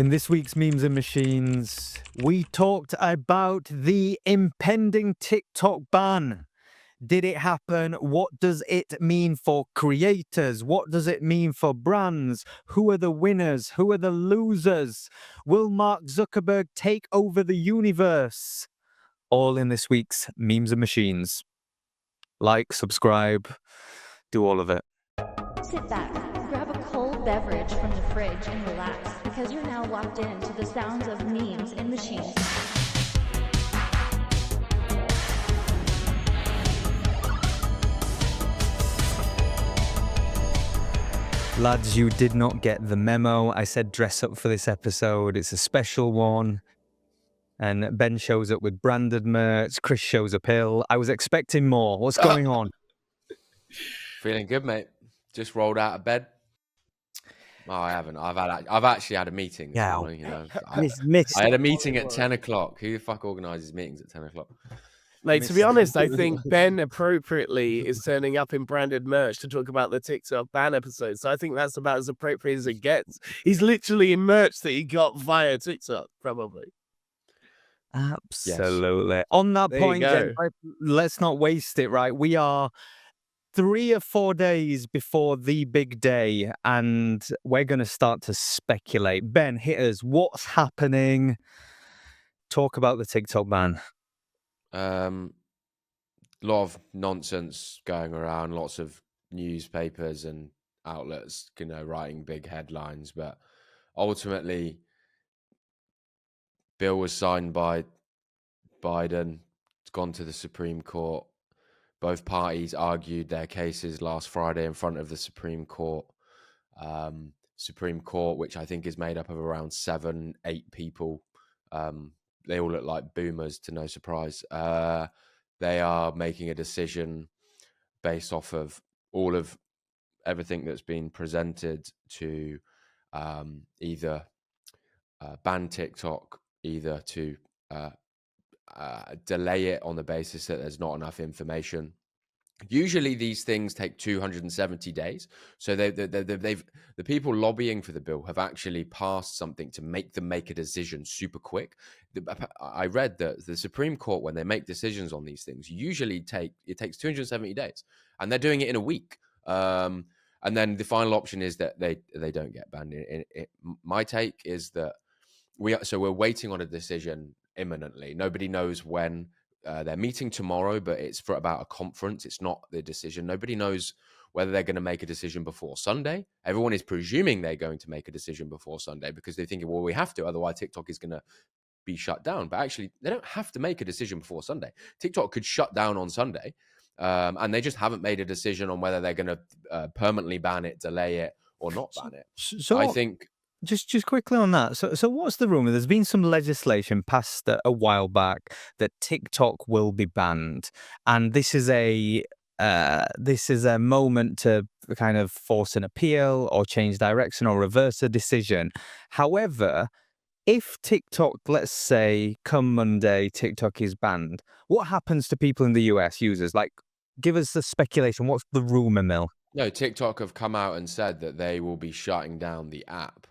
In this week's Memes and Machines, we talked about the impending TikTok ban. Did it happen? What does it mean for creators? What does it mean for brands? Who are the winners? Who are the losers? Will Mark Zuckerberg take over the universe? All in this week's Memes and Machines. Like, subscribe, do all of it. Sit back, grab a cold beverage from the fridge and relax, because you're now locked in to the sounds of memes and machines. Lads, you did not get the memo. I said dress up for this episode. It's a special one. And Ben shows up with branded merch. Chris shows up ill. I was expecting more. What's going on? Feeling good, mate. Just rolled out of bed. Oh, I haven't. I've actually had a meeting this morning. You know, I had a meeting at 10 o'clock. Who the fuck organises meetings at 10 o'clock? Mate, to be honest, I think Ben appropriately is turning up in branded merch to talk about the TikTok ban episode. So I think that's about as appropriate as it gets. He's literally in merch that he got via TikTok, probably. Absolutely. Yes. On that point, then, let's not waste it, right? We are 3 or 4 days before the big day, and we're going to start to speculate. Ben, hit us. What's happening? Talk about the TikTok ban. A lot of nonsense going around, lots of newspapers and outlets, you know, writing big headlines, but ultimately, bill was signed by Biden. It's gone to the Supreme Court. Both parties argued their cases last Friday in front of the Supreme Court. Supreme Court, which I think is made up of around 7-8 people. They all look like boomers, to no surprise. They are making a decision based off of all of everything that's been presented to either ban TikTok, either to delay it on the basis that there's not enough information. Usually these things take 270 days. So the people lobbying for the bill have actually passed something to make them make a decision super quick. I read that the Supreme Court, when they make decisions on these things, usually it takes 270 days, and they're doing it in a week. And then the final option is that they don't get banned. My take is that we're waiting on a decision imminently. Nobody knows when. They're meeting tomorrow, but it's for about a conference. It's not the decision. Nobody knows whether they're going to make a decision before Sunday. Everyone is presuming they're going to make a decision before Sunday because they're thinking, well, we have to, otherwise TikTok is going to be shut down. But actually, they don't have to make a decision before Sunday. TikTok could shut down on Sunday, and they just haven't made a decision on whether they're going to permanently ban it, delay it, or not ban it. So I think... Just quickly on that. So what's the rumor? There's been some legislation passed a while back that TikTok will be banned, and this is a moment to kind of force an appeal or change direction or reverse a decision. However, if TikTok, let's say, come Monday, TikTok is banned, what happens to people in the US users? Like, give us the speculation. What's the rumor mill? No, TikTok have come out and said that they will be shutting down the app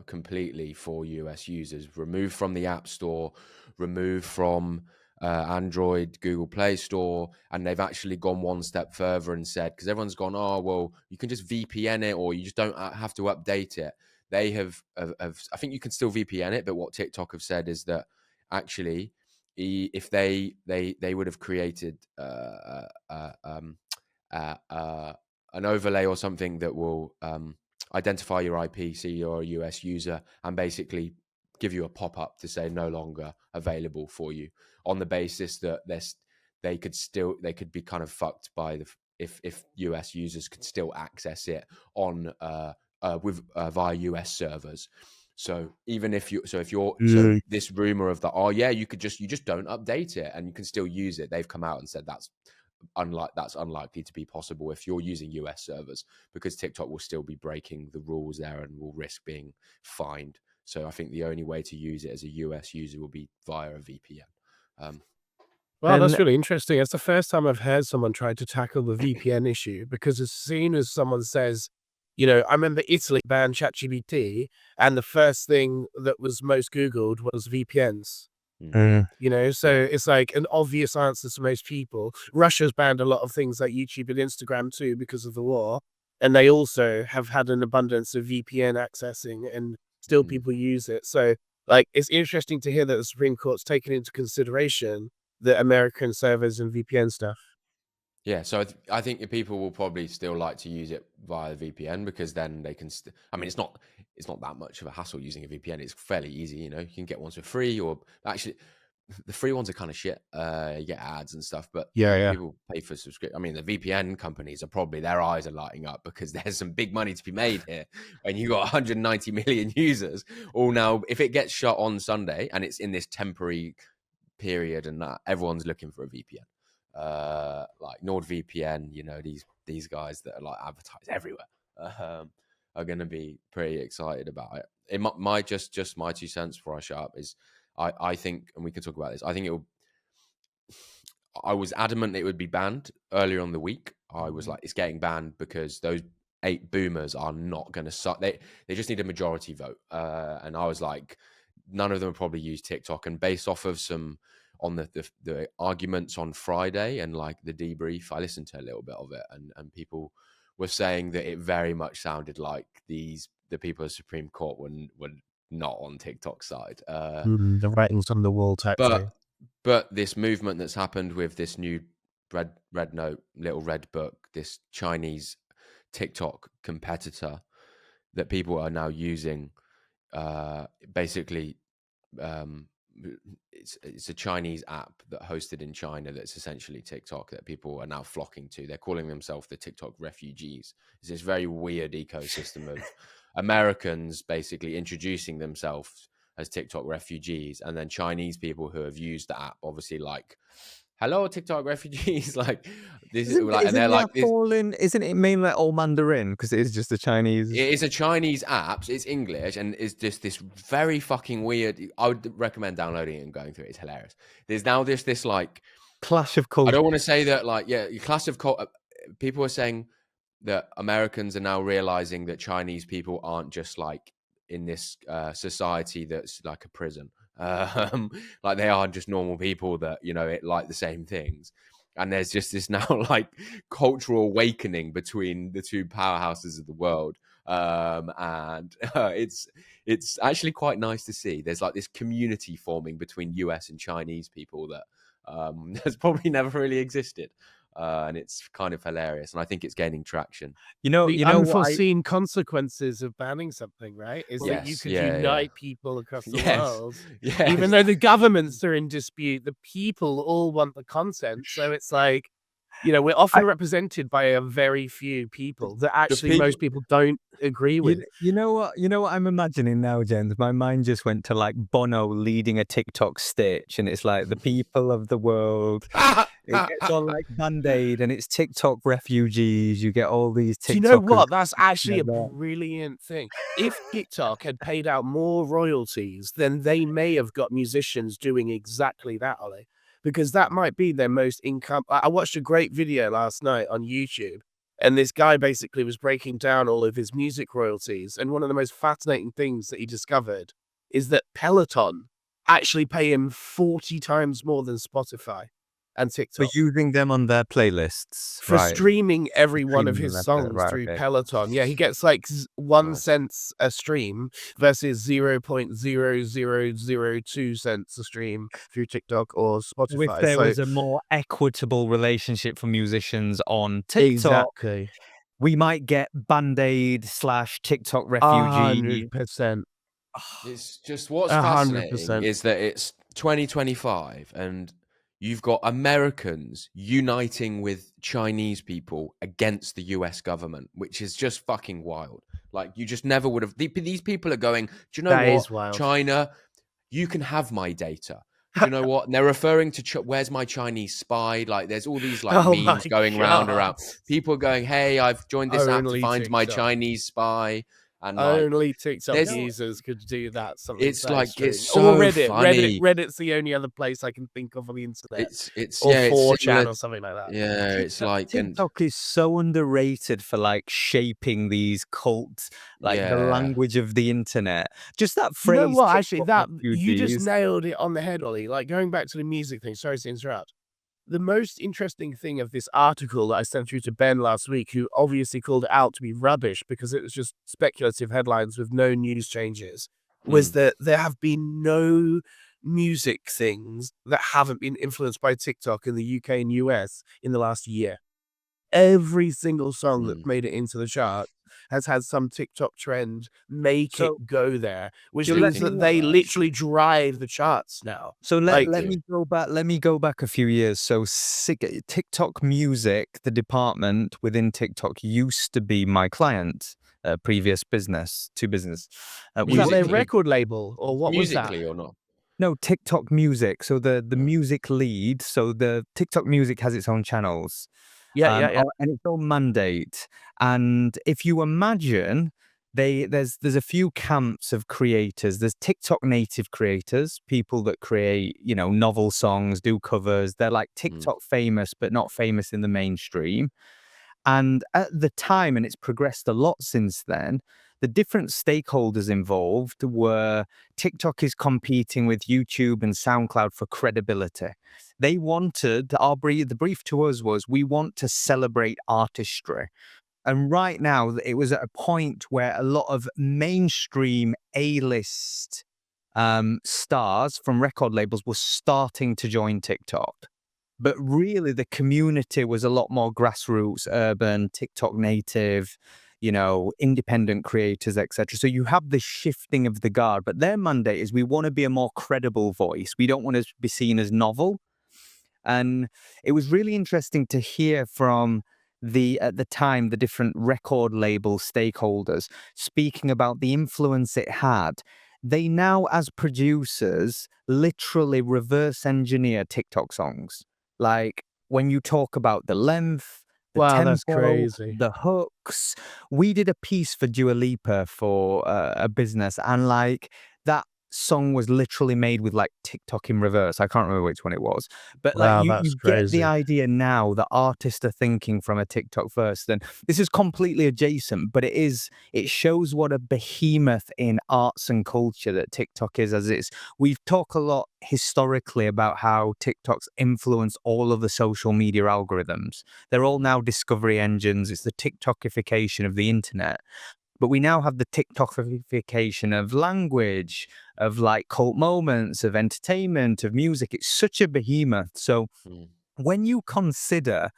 completely for US users, removed from the App Store, removed from Android, Google Play Store, and they've actually gone one step further and said, because everyone's gone, oh, well, you can just VPN it or you just don't have to update it. They have I think you can still VPN it, but what TikTok have said is that actually, if they would have created an overlay or something that will identify your IP, see you're a US user, and basically give you a pop-up to say no longer available for you, on the basis that they could be kind of fucked by if US users could still access it on via US servers. So even if this rumor of that, you just don't update it and you can still use it. They've come out and said that's unlikely to be possible if you're using US servers, because TikTok will still be breaking the rules there and will risk being fined. So I think the only way to use it as a US user will be via a VPN. Well, that's really interesting. It's the first time I've heard someone try to tackle the VPN issue, because as soon as someone says You know, I remember Italy banned ChatGPT, and the first thing that was most Googled was VPNs. You know, so it's like an obvious answer to most people. Russia's banned a lot of things like YouTube and Instagram too because of the war, and they also have had an abundance of VPN accessing, and still people use it. So, like, it's interesting to hear that the Supreme Court's taken into consideration the American servers and VPN stuff. Yeah, so I think people will probably still like to use it via VPN because then they can. I mean, it's not that much of a hassle using a VPN. It's fairly easy, you know. You can get ones for free, or actually, the free ones are kind of shit. You get ads and stuff, but people pay for subscription. I mean, the VPN companies are probably, their eyes are lighting up because there's some big money to be made here. When you got 190 million users, all now, if it gets shut on Sunday and it's in this temporary period and that, everyone's looking for a VPN. Like NordVPN, you know, these guys that are like advertised everywhere are going to be pretty excited about it. It my just my 2 cents before I shut up is I think, and we can talk about this, I think I was adamant it would be banned earlier on the week. I was like, it's getting banned because those 8 boomers are not going to suck. They just need a majority vote. And I was like, none of them will probably use TikTok. And based off of some on the arguments on Friday and like the debrief, I listened to a little bit of it, and people were saying that it very much sounded like the people of the Supreme Court were not on TikTok's side. The writings on the wall type thing. But this movement that's happened with this new red note, little red book, this Chinese TikTok competitor that people are now using, basically, it's a Chinese app that hosted in China that's essentially TikTok that people are now flocking to. They're calling themselves the TikTok refugees. It's this very weird ecosystem of Americans basically introducing themselves as TikTok refugees, and then Chinese people who have used the app, obviously, like, hello, TikTok refugees, like this is like, and they're like, isn't it mainly all Mandarin because it is just a Chinese? It is a Chinese app. It's English, and it's just this very fucking weird. I would recommend downloading it and going through it. It's hilarious. There's now this like clash of culture. I don't want to say that, like, yeah, clash of culture. People are saying that Americans are now realizing that Chinese people aren't just like in this society that's like a prison. Like, they are just normal people that, you know, it like the same things. And there's just this now like cultural awakening between the two powerhouses of the world. And it's actually quite nice to see. There's like this community forming between US and Chinese people that has probably never really existed. And it's kind of hilarious, and I think it's gaining traction. The unforeseen consequences of banning something, right? Is that you could unite people across the world. Even though the governments are in dispute, the people all want the content. So it's like, you know, we're often represented by a very few people that actually most people don't agree with. You know what I'm imagining now, Jens? My mind just went to like Bono leading a TikTok stitch, and it's like the people of the world. It gets all like Band-Aid, and it's TikTok refugees. You get all these TikTokers. Do you know what? That's actually a brilliant thing. If TikTok had paid out more royalties, then they may have got musicians doing exactly that, Ollie. Because that might be their most income. I watched a great video last night on YouTube, and this guy basically was breaking down all of his music royalties. And one of the most fascinating things that he discovered is that Peloton actually pay him 40 times more than Spotify and TikTok. For using them on their playlists. For streaming every one of his songs through Peloton. Yeah, he gets like 1 cent a stream versus 0.0002 cents a stream through TikTok or Spotify. If there was a more equitable relationship for musicians on TikTok, we might get Band-Aid / TikTok refugee. 100%. It's just what's fascinating is that it's 2025 and you've got Americans uniting with Chinese people against the US government, which is just fucking wild. Like, you just never would have. These people are going, do you know what? China, you can have my data. Do you know what? And they're referring to where's my Chinese spy? Like, there's all these like memes going round. People are going, hey, I've joined this app to find my Chinese spy. And like, Only TikTok there's, users could do that. Something it's that like, it's extreme, or so Reddit. funny. Reddit's the only other place I can think of on the internet, It's or yeah, it's 4chan similar. or something like that. Yeah, it's like, and TikTok is so underrated for like shaping these cults, like the yeah, language of the internet. Just that You know phrase, what? Actually, TikTok that you just refugees. nailed it on the head, Ollie. Like, going back to the music thing. Sorry to interrupt. The most interesting thing of this article that I sent through to Ben last week, who obviously called it out to be rubbish because it was just speculative headlines with no news changes, was mm, that there have been no music things that haven't been influenced by TikTok in the UK and US in the last year. Every single song that mm. made it into the chart has had some TikTok trend make So, it go there, which so Didn't let means think that me about they that literally actually. drive the charts now. so let, Like, let Do. me go back. Let me go back a few years. So TikTok Music, the department within TikTok, used to be my client, previous business, two business. was that their We Musically, record label or what was that? musically or not? No, TikTok Music. So the Uh, music lead. So the TikTok Music has its own channels. Yeah. And its own mandate. And if you imagine, there's a few camps of creators. There's TikTok native creators, people that create, novel songs, do covers. They're like mm, TikTok famous, but not famous in the mainstream. And at the time, and it's progressed a lot since then, the different stakeholders involved were TikTok is competing with YouTube and SoundCloud for credibility. They wanted the brief to us was we want to celebrate artistry. And right now, it was at a point where a lot of mainstream A-list stars from record labels were starting to join TikTok. But really, the community was a lot more grassroots, urban, TikTok native, independent creators, etc. So you have this shifting of the guard, but their mandate is we want to be a more credible voice. We don't want to be seen as novel. And it was really interesting to hear from at the time, the different record label stakeholders speaking about the influence it had. They now, as producers, literally reverse engineer TikTok songs. Like when you talk about the length, the Wow, that's tempo, crazy. the hooks. We did a piece for Dua Lipa for a business, and like that song was literally made with like TikTok in reverse. I can't remember which one it was, but like Wow, you that's you get the crazy. idea now that artists are thinking from a TikTok first. And this is completely adjacent, but it shows what a behemoth in arts and culture that TikTok is. We've talked a lot historically about how TikTok's influenced all of the social media algorithms. They're all now discovery engines. It's the TikTokification of the internet. But we now have the TikTokification of language, of like cult moments, of entertainment, of music. It's such a behemoth. So mm, when you consider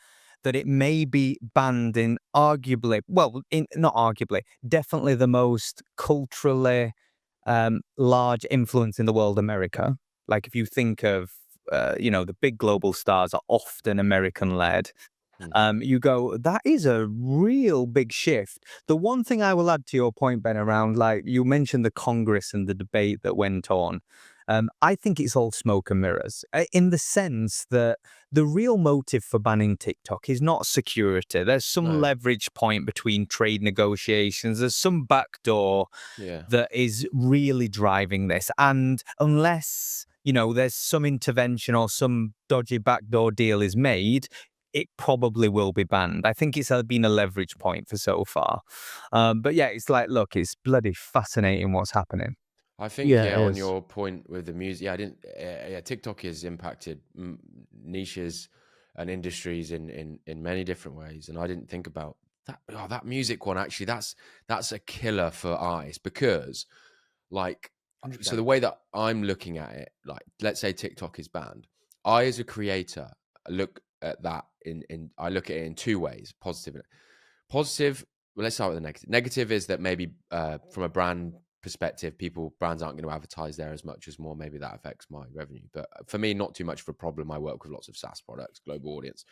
that it may be banned in arguably, well, not arguably, definitely the most culturally large influence in the world, America. Like if you think of, the big global stars are often American led. mhm. You go, that is a real big shift. The one thing I will add to your point, Ben, around like you mentioned the Congress and the debate that went on. I think it's all smoke and mirrors in the sense that the real motive for banning TikTok is not security. There's some No, leverage point between trade negotiations. There's some backdoor yeah. that is really driving this. And unless, there's some intervention or some dodgy backdoor deal is made, it probably will be banned. I think it's been a leverage point for so far. But yeah, it's like, look, it's bloody fascinating what's happening. I think, Yeah, yeah, it on is. your point with the music, yeah, I didn't, yeah, TikTok has impacted niches and industries in many different ways, and I didn't think about that. Oh, that music one actually, that's a killer for artists because, like, so 100%. the way that I'm looking at it, like, let's say TikTok is banned, I as a creator look at that I look at it in two ways: positive. Well, let's start with the negative. Negative is that maybe from a brand perspective, brands aren't going to advertise there as much as more. Maybe that affects my revenue. But for me, not too much of a problem. I work with lots of SaaS products, global audience.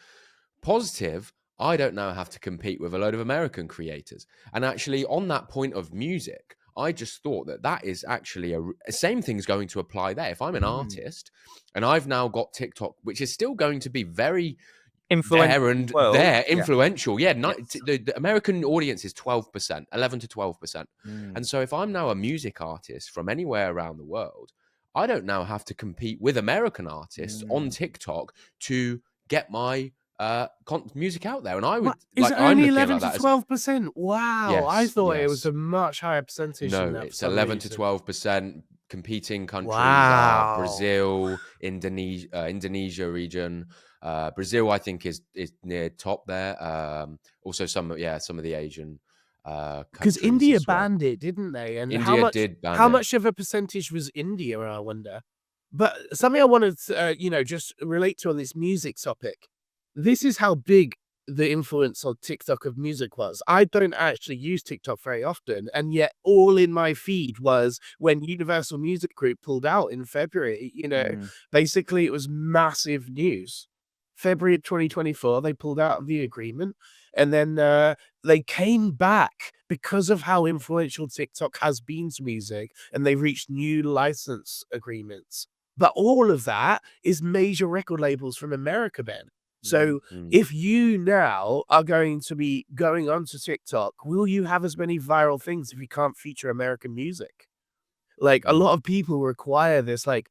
Positive, I don't now have to compete with a load of American creators. And actually, on that point of music, I just thought that is actually a same thing's going to apply there. If I'm an artist and I've now got TikTok, which is still going to be very Influential there, and world. they're Yeah. influential. Yeah, Yes. the American audience is 12%, 11 to 12%. Mm. And so if I'm now a music artist from anywhere around the world, I don't now have to compete with American artists on TikTok to get my music out there. And I would, What? Is it I'm only looking at it 11 like to that as, 12%? Wow. I yes, thought it was yes. a much higher percentage than No, that for it's some 11 to reason. 12%. Competing countries are Wow. Brazil, Indonesia region. Brazil, I think, is near top there. Also, some of the Asian Because countries India as well. banned it, didn't they? And India did ban how it. much of a percentage was India, I wonder? But something I wanted to, just relate to on this music topic. This is how big the influence on TikTok of music was. I don't actually use TikTok very often, and yet all in my feed was when Universal Music Group pulled out in February. Basically it was massive news. February of 2024, they pulled out of the agreement, and then they came back because of how influential TikTok has been to music, and they reached new license agreements. But all of that is major record labels from America, Ben. So if you now are going to be going onto TikTok, will you have as many viral things if you can't feature American music? Like a lot of people require this, the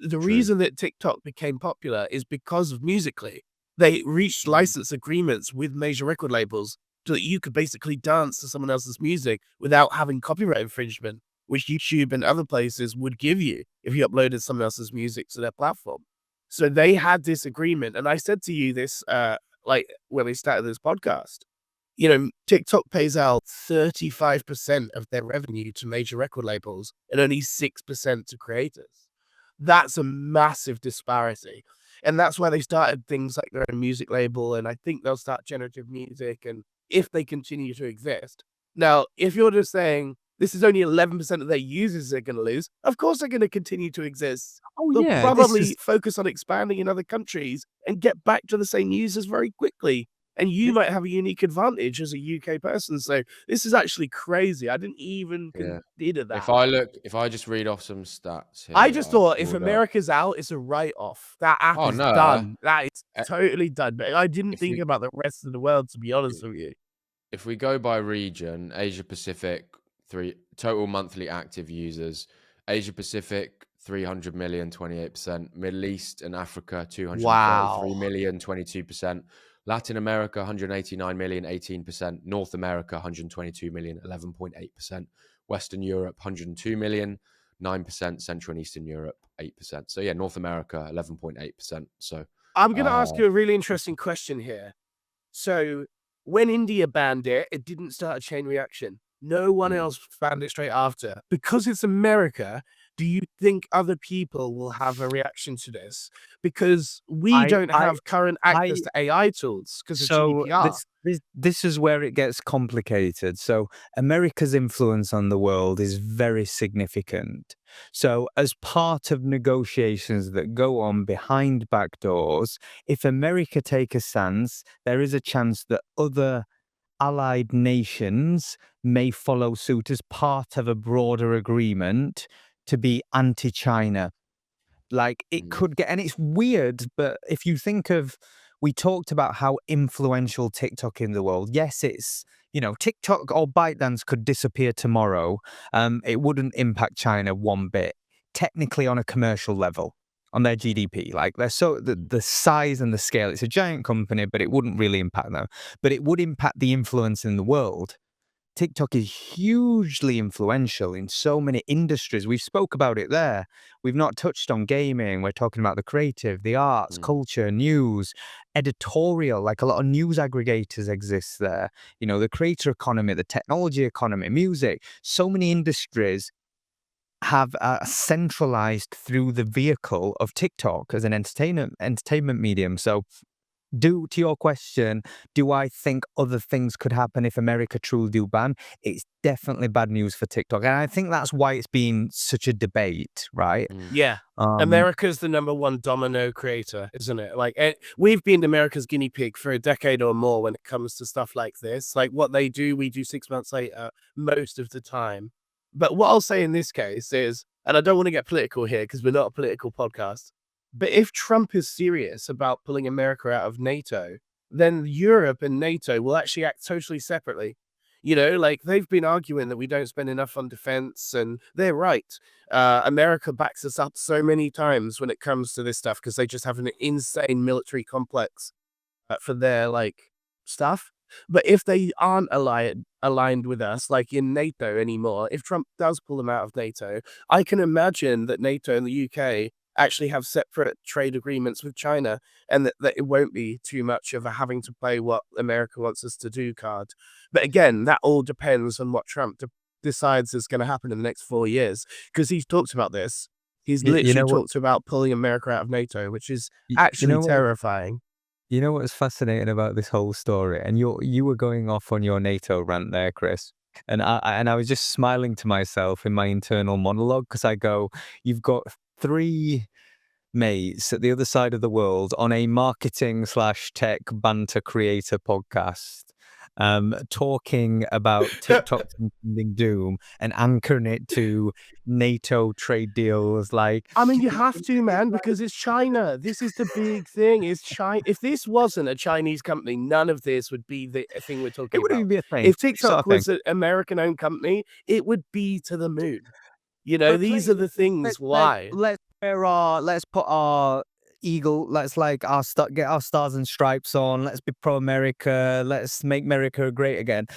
True. reason that TikTok became popular is because of Musical.ly. They reached license agreements with major record labels so that you could basically dance to someone else's music without having copyright infringement, which YouTube and other places would give you if you uploaded someone else's music to their platform. So they had this agreement. And I said to you this, when we started this podcast, TikTok pays out 35% of their revenue to major record labels and only 6% to creators. That's a massive disparity. And that's why they started things like their own music label. And I think they'll start generative music, and if they continue to exist. Now, if you're just saying this is only 11% of their users they're going to lose, of course they're going to continue to exist. Oh They'll yeah, probably focus on expanding in other countries and get back to the same users very quickly. And you might have a unique advantage as a UK person. So this is actually crazy. I didn't even consider that. If I just read off some stats here, I just I've thought if pulled up. America's out, it's a write-off. That app Oh, is no. done. That is Uh, totally done. But I didn't if think we- about the rest of the world, to be honest with you. If we go by region, Asia Pacific, total monthly active users. Asia Pacific, 300 million, 28%. Middle East and Africa, 233 million, 22%. Latin America, 189 million, 18%. North America, 122 million, 11.8%. Western Europe, 102 million, 9%. Central and Eastern Europe, 8%. So yeah, North America, 11.8%. So I'm going to ask you a really interesting question here. So when India banned it, it didn't start a chain reaction. No one else banned it straight after. Because it's America, do you think other people will have a reaction to this? Because we don't have current access to AI tools because of So GDPR. this is where it gets complicated. So America's influence on the world is very significant. So as part of negotiations that go on behind back doors, if America take a stance, there is a chance that other allied nations may follow suit as part of a broader agreement to be anti-China. Like it could get, and it's weird, but if you think of, we talked about how influential TikTok in the world. Yes, it's, TikTok or ByteDance could disappear tomorrow. It wouldn't impact China one bit, technically on a commercial level, on their GDP. Like the size and the scale, it's a giant company, but it wouldn't really impact them. But it would impact the influence in the world. TikTok is hugely influential in so many industries. We spoke about it there. We've not touched on gaming. We're talking about the creative, the arts, culture, news, editorial, like a lot of news aggregators exist there. The creator economy, the technology economy, music. So many industries have centralized through the vehicle of TikTok as an entertainment medium. So to your question, do I think other things could happen if America truly do ban? It's definitely bad news for TikTok. And I think that's why it's been such a debate, right? Yeah. America's the #1 domino creator, isn't it? We've been America's guinea pig for a decade or more when it comes to stuff like this. Like what they do, we do 6 months later most of the time. But what I'll say in this case is, and I don't want to get political here because we're not a political podcast, But if Trump is serious about pulling America out of NATO, then Europe and NATO will actually act totally separately. Like they've been arguing that we don't spend enough on defense, and they're right. America backs us up so many times when it comes to this stuff because they just have an insane military complex for their stuff. But if they aren't aligned with us, like in NATO anymore, if Trump does pull them out of NATO, I can imagine that NATO and the UK actually have separate trade agreements with China, and that it won't be too much of a having to play what America wants us to do card. But again, that all depends on what Trump decides is going to happen in the next 4 years, because he's talked about this. He's You literally know what? talked about pulling America out of NATO, which is You actually know what? terrifying. You know what's fascinating about this whole story? And you were going off on your NATO rant there, Chris. And I was just smiling to myself in my internal monologue because I go, you've got 3 mates at the other side of the world on a marketing/tech banter creator podcast, talking about TikTok's impending doom and anchoring it to NATO trade deals. Like, I mean, you have to, man, because it's China. This is the big thing. It's China. If this wasn't a Chinese company, none of this would be the thing we're it talking wouldn't about. even be a thing. If Sort TikTok of thing. was an American-owned company, it would be to the moon. But These are the things why. let's put our eagle. Let's get our stars and stripes on. Let's be pro-America. Let's make America great again.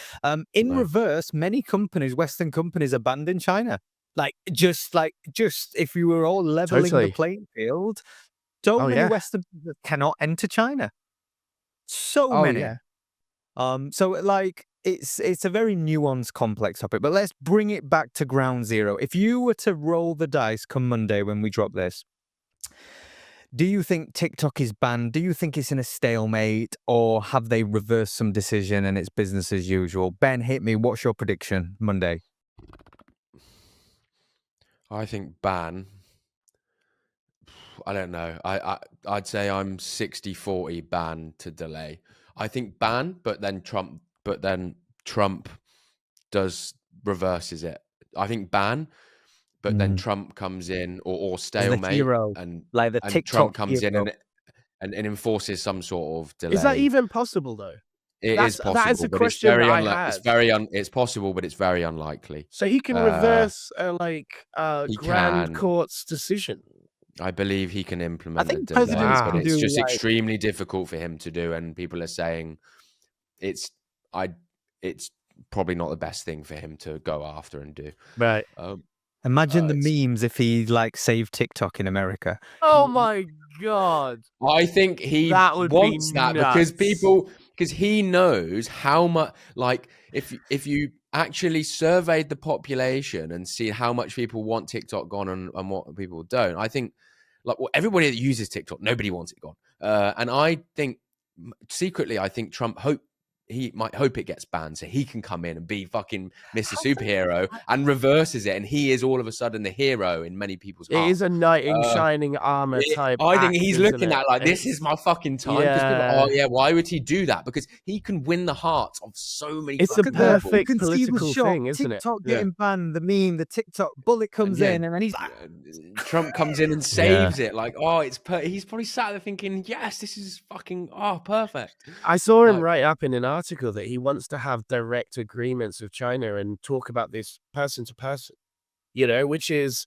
In Right. reverse, many companies, Western companies, are banned in China. Just if you were all leveling Totally. the playing field, so Oh, many yeah. Western businesses cannot enter China. So Oh, many. yeah. It's a very nuanced, complex topic, but let's bring it back to ground zero. If you were to roll the dice come Monday when we drop this, do you think TikTok is banned? Do you think it's in a stalemate, or have they reversed some decision and it's business as usual? Ben, hit me. What's your prediction Monday? I think ban. I don't know. I'd say I'm 60-40 ban to delay. I think ban, but then Trump reverses it. I think ban, but then Trump comes in, or As the stalemate, hero, and like the Trump TikTok comes in hero. and enforces some sort of delay. Is that even possible, though? It is possible, That is a but question it's very I had. it's possible, but it's very unlikely. So he can Uh, reverse he Grand can. Court's decision. I believe he can implement a think delay, presidents but can it's do, just like- extremely difficult for him to do, and people are saying it's probably not the best thing for him to go after and do. Right. Imagine the it's- memes if he saved TikTok in America. Oh my God. I think he That would be wants that because nuts. because he knows how much, if you actually surveyed the population and see how much people want TikTok gone and what people don't, I think everybody that uses TikTok, nobody wants it gone. And I think secretly, I think Trump might hope it gets banned so he can come in and be fucking Mr. Superhero and reverses it, and he is all of a sudden the hero in many people's It hearts. is a knight in shining armor type. I think act, he's isn't looking it? at like, this is my fucking time. Because people, why would he do that? Because he can win the hearts of so many. It's a fucking perfect people. political thing, isn't it? TikTok Yeah. getting banned, the meme, the TikTok bullet comes yeah, in, and then he's Trump comes in and saves it. Like, he's probably sat there thinking, yes, this is fucking perfect. I saw him write up in an article that he wants to have direct agreements with China and talk about this person to person, which is,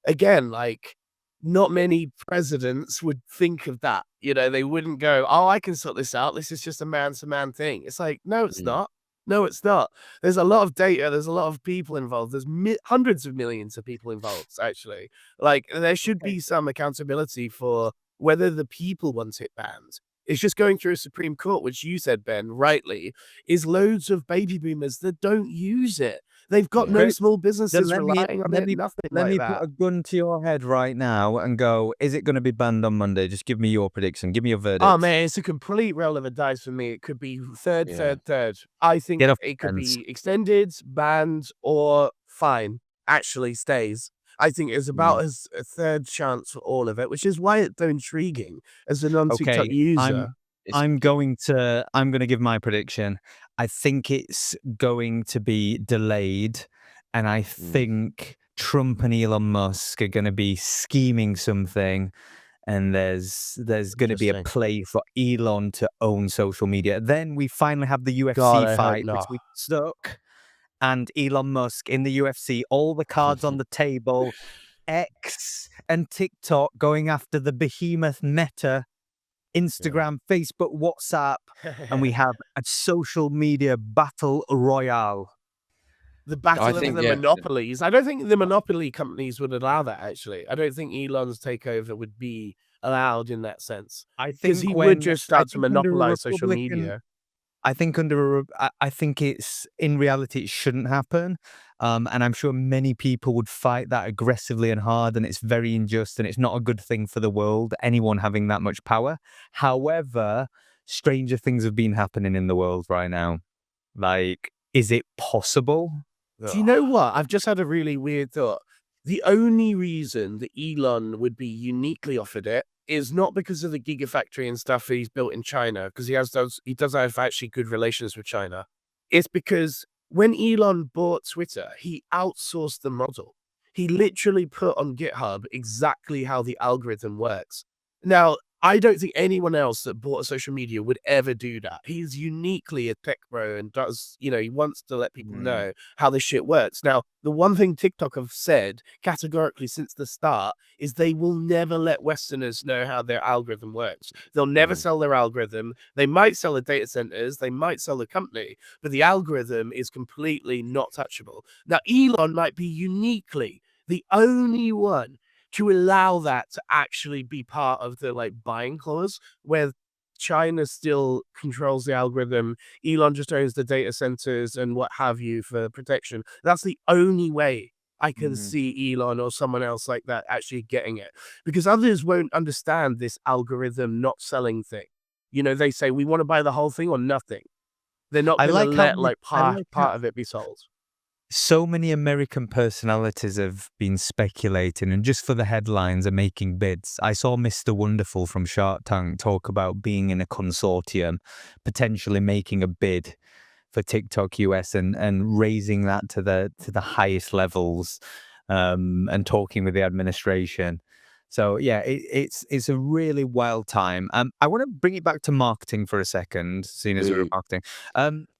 again, like, not many presidents would think of that. They wouldn't go, oh, I can sort this out. This is just a man-to-man thing. It's like, no, it's not. No, it's not. There's a lot of data. There's a lot of people involved. There's hundreds of millions of people involved, actually. Like, there should be some accountability for whether the people want it banned. It's just going through a Supreme Court, which you said, Ben, rightly, is loads of baby boomers that don't use it. They've got no Chris, small businesses let me- relying on let it, me- nothing let like me that. put a gun to your head right now and go, is it going to be banned on Monday? Just give me your prediction. Give me your verdict. Oh, man, it's a complete roll of a dice for me. It could be third. I think Get off it the could fence. be extended, banned, or fine, actually stays. I think it's about as a third chance for all of it, which is why it's so intriguing as a non-TikTok Okay, user. I'm going to give my prediction. I think it's going to be delayed, and I think Trump and Elon Musk are going to be scheming something, and there's going to be a Interesting. play for Elon to own social media. Then we finally have the UFC God, I hope fight not. between Zuck and Elon Musk in the UFC. All the cards on the table. X and TikTok going after the behemoth Meta, Instagram, Facebook, WhatsApp, and we have a social media battle royale. The battle I of think, the yeah, monopolies. I don't think the monopoly companies would allow that, actually. I don't think Elon's takeover would be allowed in that sense. I Because think he would just I start to think under a monopolize social Republican, media. I think I think it's in reality it shouldn't happen, and I'm sure many people would fight that aggressively and hard, and it's very unjust, and it's not a good thing for the world. Anyone having that much power. However, stranger things have been happening in the world right now. Like, is it possible? Do you know what? I've just had a really weird thought. The only reason that Elon would be uniquely offered it is not because of the gigafactory and stuff that he's built in China, because he does have actually good relations with China. It's because when Elon bought Twitter, he outsourced the model. He literally put on GitHub exactly how the algorithm works. Now, I don't think anyone else that bought a social media would ever do that. He's uniquely a tech bro and does, he wants to let people know how this shit works. Now, the one thing TikTok have said categorically since the start is they will never let Westerners know how their algorithm works. They'll never sell their algorithm. They might sell the data centers, they might sell the company, but the algorithm is completely not touchable. Now, Elon might be uniquely the only one to allow that to actually be part of the buying clause, where China still controls the algorithm, Elon just owns the data centers and what have you for protection. That's the only way I can see Elon or someone else like that actually getting it, because others won't understand this algorithm not selling thing. They say we want to buy the whole thing or nothing. They're not I going to like how let I like how part of it be sold. so many American personalities have been speculating and just for the headlines are making bids. I saw Mr. Wonderful from Shark Tank talk about being in a consortium, potentially making a bid for TikTok US and raising that to the highest levels, and talking with the administration. So yeah, it's a really wild time. I want to bring it back to marketing for a second, seeing as we're the marketing.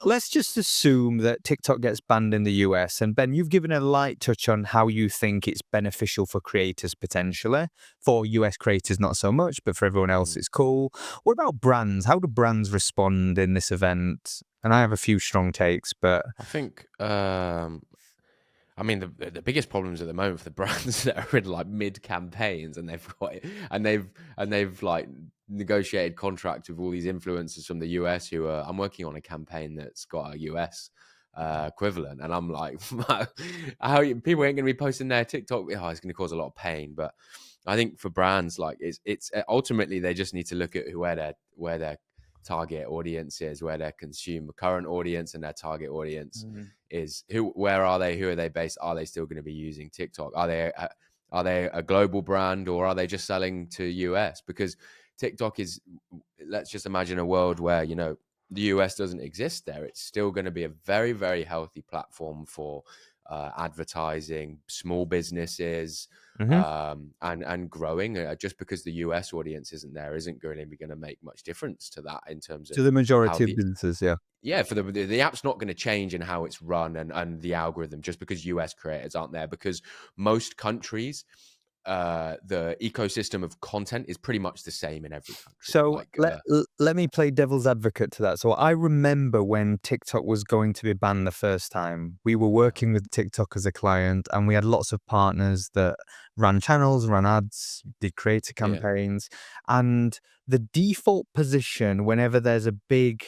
Let's just assume that TikTok gets banned in the US. And Ben, you've given a light touch on how you think it's beneficial for creators potentially. For US creators, not so much, but for everyone else, it's cool. What about brands? How do brands respond in this event? And I have a few strong takes, but I think, I mean, the biggest problems at the moment for the brands that are in like mid campaigns and they've like negotiated contract with all these influencers from the US who are. I'm working on a campaign that's got a US equivalent, and I'm like, people ain't going to be posting their TikTok. Oh, it's going to cause a lot of pain. But I think for brands, like it's ultimately they just need to look at where their target audience is, where their consumer current audience and their target audience is. Where are they? Who are they based? Are they still going to be using TikTok? Are they a global brand, or are they just selling to US? Because TikTok is, let's just imagine a world where the US doesn't exist there. It's still going to be a very, very healthy platform for advertising, small businesses, and growing. Just because the US audience isn't there isn't going to make much difference to that in terms of to the majority how of businesses, yeah. yeah, for the app's not going to change in how it's run and the algorithm just because US creators aren't there, because most countries, the ecosystem of content is pretty much the same in every country. So let me play devil's advocate to that. So I remember when TikTok was going to be banned the first time, we were working with TikTok as a client, and we had lots of partners that ran channels, ran ads, did creator campaigns, and the default position whenever there's a big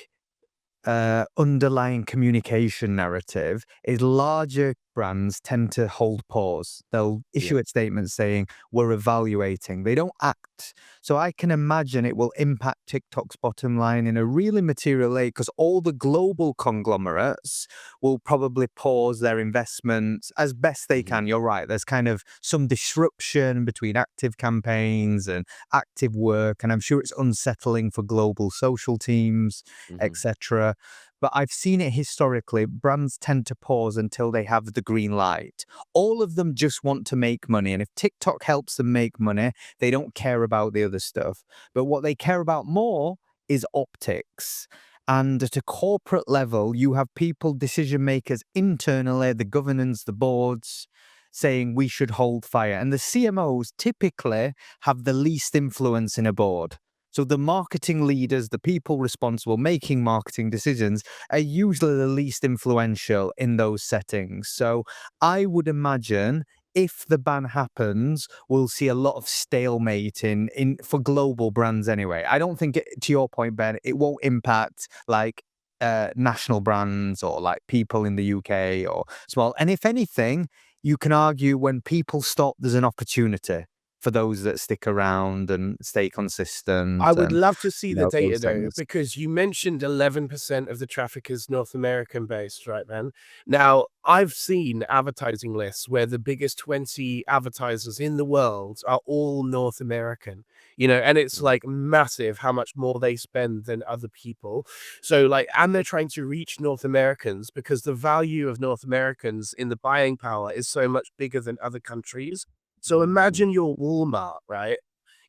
underlying communication narrative is larger brands tend to hold pause. They'll issue a statement saying, we're evaluating. They don't act. So I can imagine it will impact TikTok's bottom line in a really material way, because all the global conglomerates will probably pause their investments as best they can. You're right. There's kind of some disruption between active campaigns and active work. And I'm sure it's unsettling for global social teams, etc. but I've seen it historically. Brands tend to pause until they have the green light. All of them just want to make money. And if TikTok helps them make money, they don't care about the other stuff. But what they care about more is optics. And at a corporate level, you have people, decision makers internally, the governance, the boards, saying we should hold fire. And the CMOs typically have the least influence in a board. So the marketing leaders, the people responsible making marketing decisions, are usually the least influential in those settings. So I would imagine if the ban happens, we'll see a lot of stalemate in for global brands anyway. I don't think, to your point, Ben, it won't impact like national brands or like people in the UK or small. And if anything, you can argue when people stop, there's an opportunity for those that stick around and stay consistent. I would and, love to see you the know, data those though, things. because you mentioned 11% of the traffic is North American based, right, man? Now, I've seen advertising lists where the biggest 20 advertisers in the world are all North American, and it's like massive how much more they spend than other people. So, like, and they're trying to reach North Americans because the value of North Americans in the buying power is so much bigger than other countries. So imagine you're Walmart, right?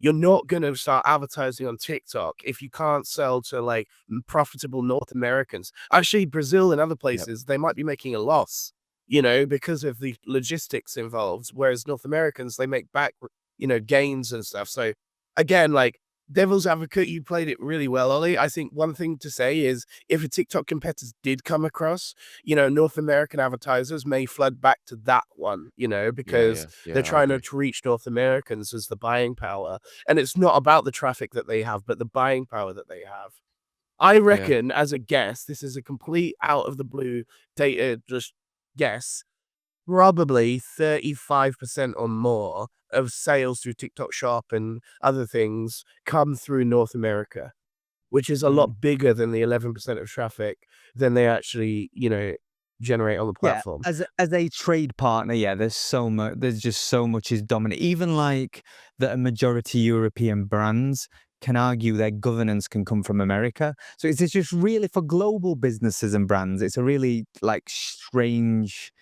You're not going to start advertising on TikTok if you can't sell to like profitable North Americans. Actually, Brazil and other places, they might be making a loss, because of the logistics involved. Whereas North Americans, they make back, gains and stuff. So again, like devil's advocate, you played it really well, Ollie. I think one thing to say is if a TikTok competitor did come across, North American advertisers may flood back to that one, because they're I trying agree. to reach North Americans as the buying power. And it's not about the traffic that they have, but the buying power that they have. I reckon, as a guess, this is a complete out of the blue data, just guess, probably 35% or more of sales through TikTok Shop and other things come through North America, which is a lot bigger than the 11% of traffic than they actually, generate on the Yeah, platform. as a trade partner, yeah, there's just so much is dominant. Even like that a majority European brands can argue their governance can come from America. So it's just really for global businesses and brands, it's a really like strange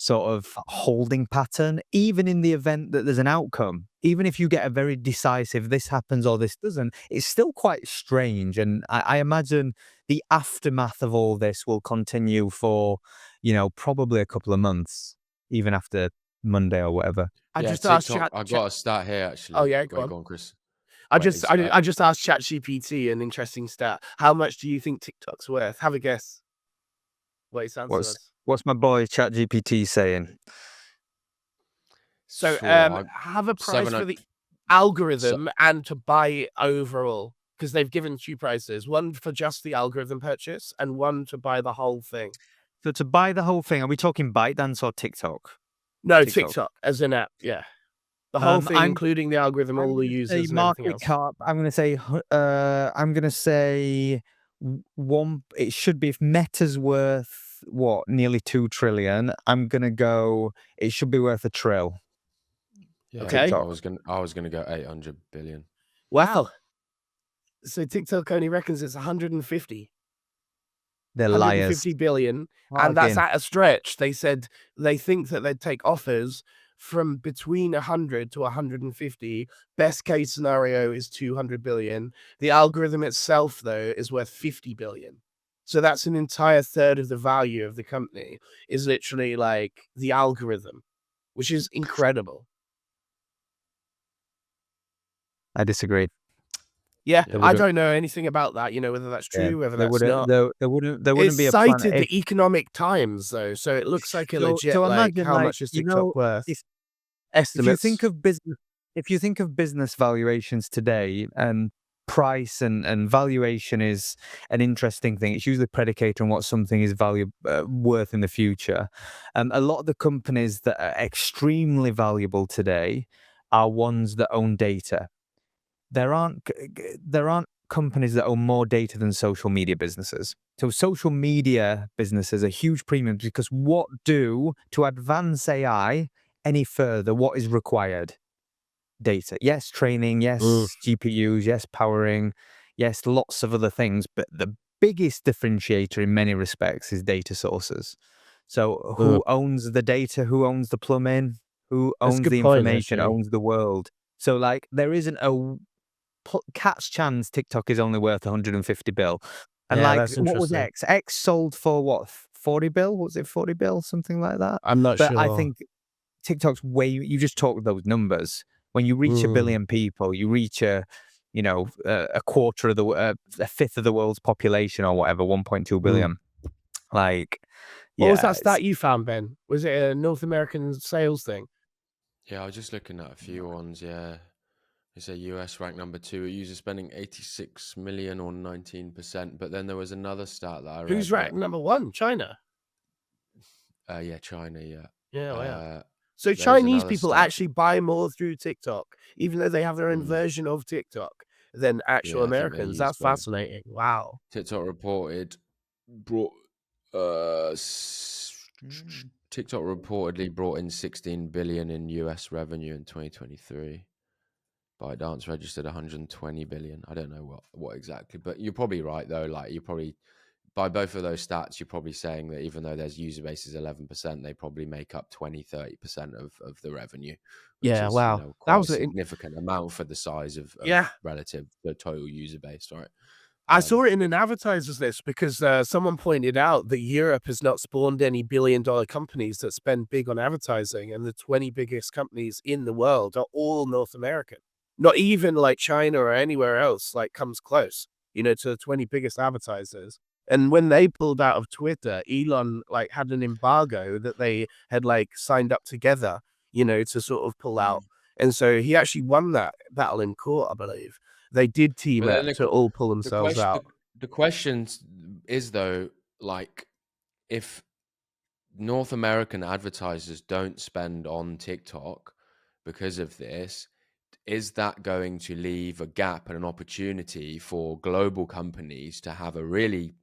sort of holding pattern, even in the event that there's an outcome. Even if you get a very decisive, this happens or this doesn't, it's still quite strange. And I imagine the aftermath of all this will continue for, probably a couple of months, even after Monday or whatever. I Yeah, just asked TikTok. I got a stat here Oh actually. yeah, Wait, go go on. on, Chris. I Wait, just I just asked ChatGPT an interesting stat. How much do you think TikTok's worth? Have a guess. What his answer was. What's my boy ChatGPT saying? So, sure. have a price for 700. the algorithm and to buy it overall, because they've given 2 prices, one for just the algorithm purchase and one to buy the whole thing. So to buy the whole thing, are we talking ByteDance or TikTok? No, TikTok as an app, yeah. The whole thing, I'm including the algorithm, all the gonna say users and everything market else. cap. I'm gonna say one. It should be if Meta's worth what, nearly 2 trillion. I'm gonna go. It should be worth $1 trillion. Yeah, Okay. TikTok. I was gonna go 800 billion. Wow. So TikTok only reckons it's 150. They're liars. 150 billion, and that's Bargain. at a stretch. They said they think that they'd take offers from between 100 to 150. Best case scenario is 200 billion. The algorithm itself, though, is worth 50 billion. So that's an entire third of the value of the company is literally like the algorithm, which is incredible. I disagree. Yeah, Yeah. I don't know anything about that, whether that's Yeah, true, whether there that's not. wouldn't It's be a planet cited if. the Economic Times, though, so it looks like a legit, So like, imagine, how like, much is TikTok worth? if Estimates. if you think of business valuations today, and price and valuation is an interesting thing. It's usually predicated on what something is worth in the future. A lot of the companies that are extremely valuable today are ones that own data. There aren't companies that own more data than social media businesses. So social media businesses are huge premiums because to advance AI any further, what is required? Data. Yes, training, yes, GPUs, yes, powering, yes, lots of other things. But the biggest differentiator in many respects is data sources. So who owns the data? Who owns the plumbing? Who That's a owns good the point, information? actually. Owns the world. So like there isn't a cat's chance TikTok is only worth 150 bill. And Yeah, like that's what was interesting. X? X sold for what, 40 bill? Was it 40 bill? Something like that. I'm not But I sure. think TikTok's way, you just talk those numbers. When you reach a billion people, you reach a quarter of a fifth of the world's population or whatever, 1.2 billion. Like, What was yeah, that stat you found, Ben? Was it a North American sales thing? Yeah, I was just looking at a few ones. Yeah, it's a US ranked number 2. Users spending 86 million or 19%. But then there was another stat that I read. Who's ranked number 1? China. Yeah, China. Yeah. Yeah, yeah. Uh, So there was Chinese another people stat. actually buy more through TikTok, even though they have their own version of TikTok, than actual Yeah, I think they Americans. use That's both. fascinating. Wow. TikTok reportedly brought in 16 billion in US revenue in 2023. ByteDance registered 120 billion. I don't know what exactly, but you're probably right though. Like you're probably, by both of those stats, you're probably saying that even though their user base is 11%, they probably make up 20-30% of the revenue, which Yeah, is wow. That quite a was significant amount for the size of yeah. relative to total user base, right? I saw it in an advertiser's list because someone pointed out that Europe has not spawned any billion-dollar companies that spend big on advertising, and the 20 biggest companies in the world are all North American. Not even like China or anywhere else like comes close, to the 20 biggest advertisers. And when they pulled out of Twitter, Elon like had an embargo that they had like signed up together, to sort of pull out. And so he actually won that battle in court, I believe. They did team But up then to all pull the themselves question, out. the question is though, like, if North American advertisers don't spend on TikTok because of this, is that going to leave a gap and an opportunity for global companies to have a really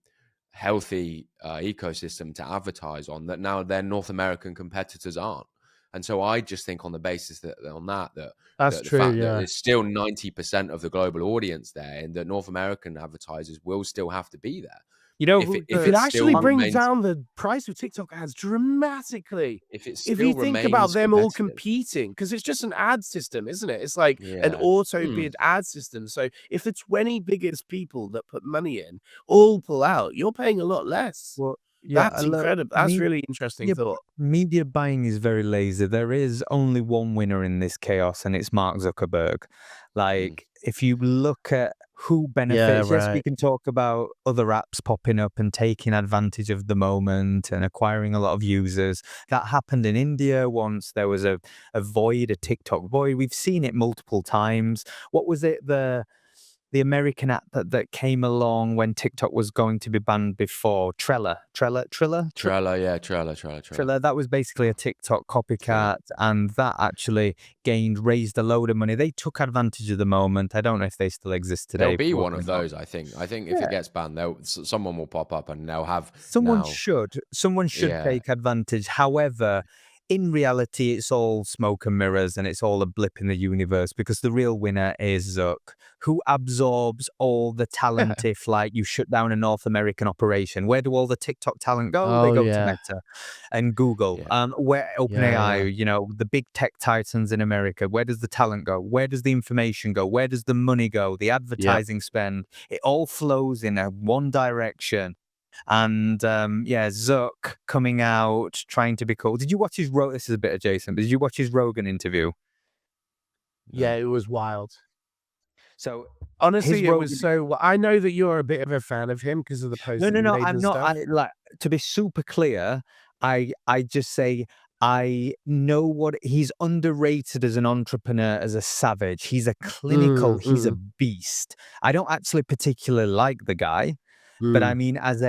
healthy ecosystem to advertise on that now their North American competitors aren't? And so I just think on the basis that That's the true, fact that yeah. there's still 90% of the global audience there, and that North American advertisers will still have to be there. If who it It actually still brings remains, down the price of TikTok ads dramatically. if it If you still think about remains them all competitive, competing, because it's just an ad system, isn't it? It's like an yeah. auto bid ad system. So if the 20 biggest people that put money in all pull out, you're paying a lot less. Well, yeah, That's look, incredible. That's really interesting yeah, thought. media buying is very lazy. There is only one winner in this chaos, and it's Mark Zuckerberg. Like, if you look at who Yeah, benefits, yes, we right. can talk about other apps popping up and taking advantage of the moment and acquiring a lot of users. That happened in India once. There was a void, a TikTok void. We've seen it multiple times. What was it? The American app that came along when TikTok was going to be banned before, Trello. Trello. That was basically a TikTok copycat, and that actually raised a load of money. They took advantage of the moment. I don't know if they still exist There'll today. be one Probably of not. those, I think. I think if it gets banned, someone will pop up and they'll have Someone now. should Yeah, take advantage. However, in reality, it's all smoke and mirrors, and it's all a blip in the universe, because the real winner is Zuck, who absorbs all the talent. If like you shut down a North American operation, where do all the TikTok talent go? They Oh, go to yeah. Meta and Google. yeah, Where OpenAI, Yeah. the big tech titans in America, where does the talent go? Where does the information go? Where does the money go? The advertising spend? It all flows in a one direction. And Zuck coming out trying to be cool. Did you watch his this is a bit adjacent, but did you watch his Rogan interview? Yeah, it was wild. So his Honestly, it was Rogan. so I know that you're a bit of a fan of him because of the posts that he No, made I'm and not. stuff. I like, to be super clear, I just say I know what he's underrated as an entrepreneur, as a savage. He's a clinical, he's a beast. I don't actually particularly like the guy, but I mean, as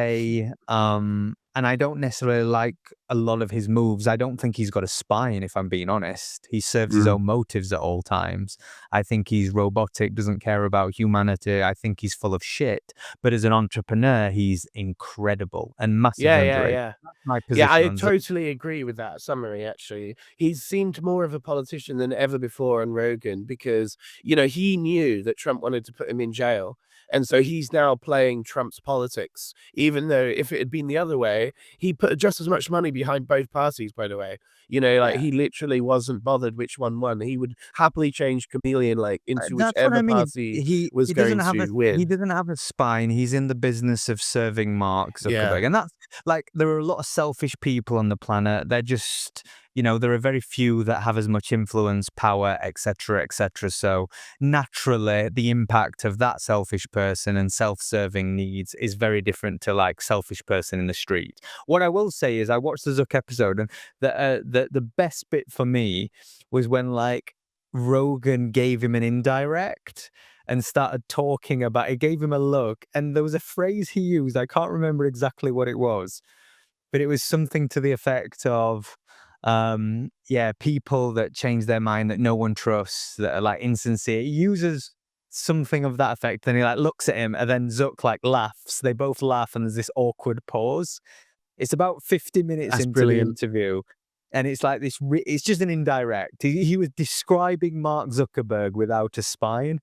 and I don't necessarily like a lot of his moves. I don't think he's got a spine, if I'm being honest. He serves his own motives at all times. I think he's robotic, doesn't care about humanity. I think he's full of shit. But as an entrepreneur, he's incredible and massively underrated. That's my position I on Zuck. totally agree with that summary, actually. He seemed more of a politician than ever before on Rogan because, he knew that Trump wanted to put him in jail. And so he's now playing Trump's politics, even though if it had been the other way, he put just as much money behind both parties, by the way. He literally wasn't bothered which one won. He would happily change chameleon into That's what I whichever mean. party was He going doesn't have to win. he doesn't have a spine. He's in the business of serving Mark Zuckerberg. And that's like, there are a lot of selfish people on the planet. They're just, there are very few that have as much influence, power, etc., etc. So naturally, the impact of that selfish person and self-serving needs is very different to like selfish person in the street. What I will say is I watched the Zuck episode, and the best bit for me was when like Rogan gave him an indirect and started talking about it, gave him a look, and there was a phrase he used. I can't remember exactly what it was, but it was something to the effect of, people that change their mind that no one trusts, that are like insincere. He uses something of that effect, then he like looks at him, and then Zuck like laughs. They both laugh, and there's this awkward pause. It's about 50 minutes That's into brilliant. the interview, and it's like this. It's just an indirect. He was describing Mark Zuckerberg without a spine,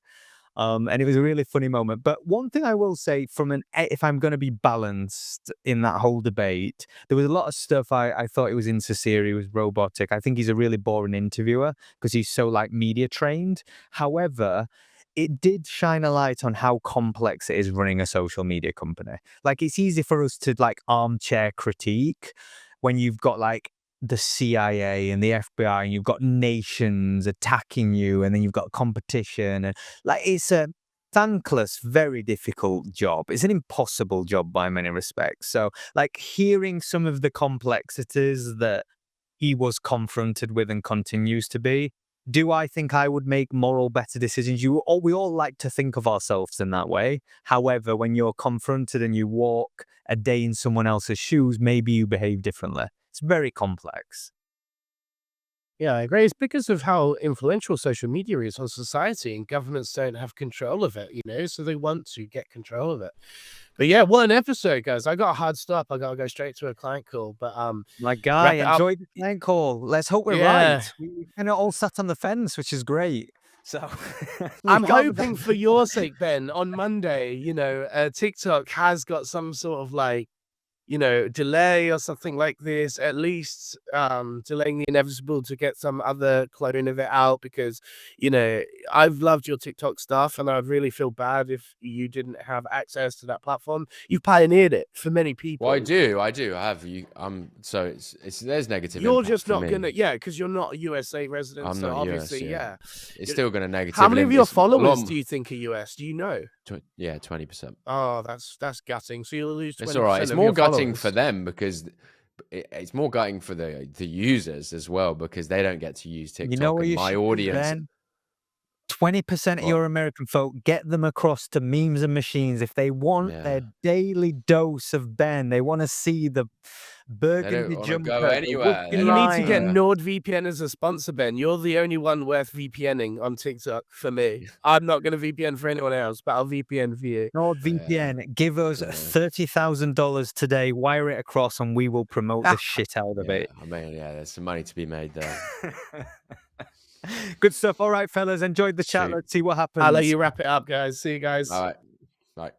and it was a really funny moment. But one thing I will say, if I'm going to be balanced in that whole debate, there was a lot of stuff I thought it was insincere. He was robotic. I think he's a really boring interviewer because he's so like media trained. However, it did shine a light on how complex it is running a social media company. Like, it's easy for us to like armchair critique when you've got like the CIA and the FBI, and you've got nations attacking you, and then you've got competition, and like, it's a thankless, very difficult job. It's an impossible job by many respects. So like, hearing some of the complexities that he was confronted with and continues to be, do I think I would make moral better decisions? We all like to think of ourselves in that way. However, when you're confronted and you walk a day in someone else's shoes, maybe you behave differently. It's very complex. Yeah, I agree. It's because of how influential social media is on society, and governments don't have control of it, so they want to get control of it. But yeah, what an episode, guys. I got a hard stop. I gotta go straight to a client call. But My guy, wrap it up. enjoyed the client call. Let's hope we're Yeah. right. We kind of all sat on the fence, which is great. So I'm we can't- hoping for your sake, Ben, on Monday, TikTok has got some sort of like, delay or something like this, at least delaying the inevitable to get some other clone of it out, because, I've loved your TikTok stuff, and I really feel bad if you didn't have access to that platform. You pioneered it for many people. Well, I do. I have you. So it's there's negative. You're impact just for not me. gonna, because you're not a USA resident. I'm so not US, obviously, yeah. It's You- still going to negatively. How many of your it's a lot followers m- do you think are US? Do you know? 20%. Oh, that's gutting. So you'll lose 20%. It's all right. It's of more your gutting followers. for them because it's more gutting for the users as well, because they don't get to use TikTok. You know what and you my should do, audience. Ben? 20% of What? your American folk, get them across to memes and machines. If they want their daily dose of Ben, they want to see the burgundy wanna jumper, go the anywhere. whoopee They You don't need to get line. NordVPN as a sponsor, Ben. You're the only one worth VPNing on TikTok for me. I'm not going to VPN for anyone else, but I'll VPN for you. NordVPN, give us $30,000 today, wire it across, and we will promote the shit out of it. I mean, there's some money to be made there. Good stuff. All right, fellas, enjoyed the chat. Sweet. Let's see what happens. I'll let you wrap it up, guys. See you guys. All right. Right.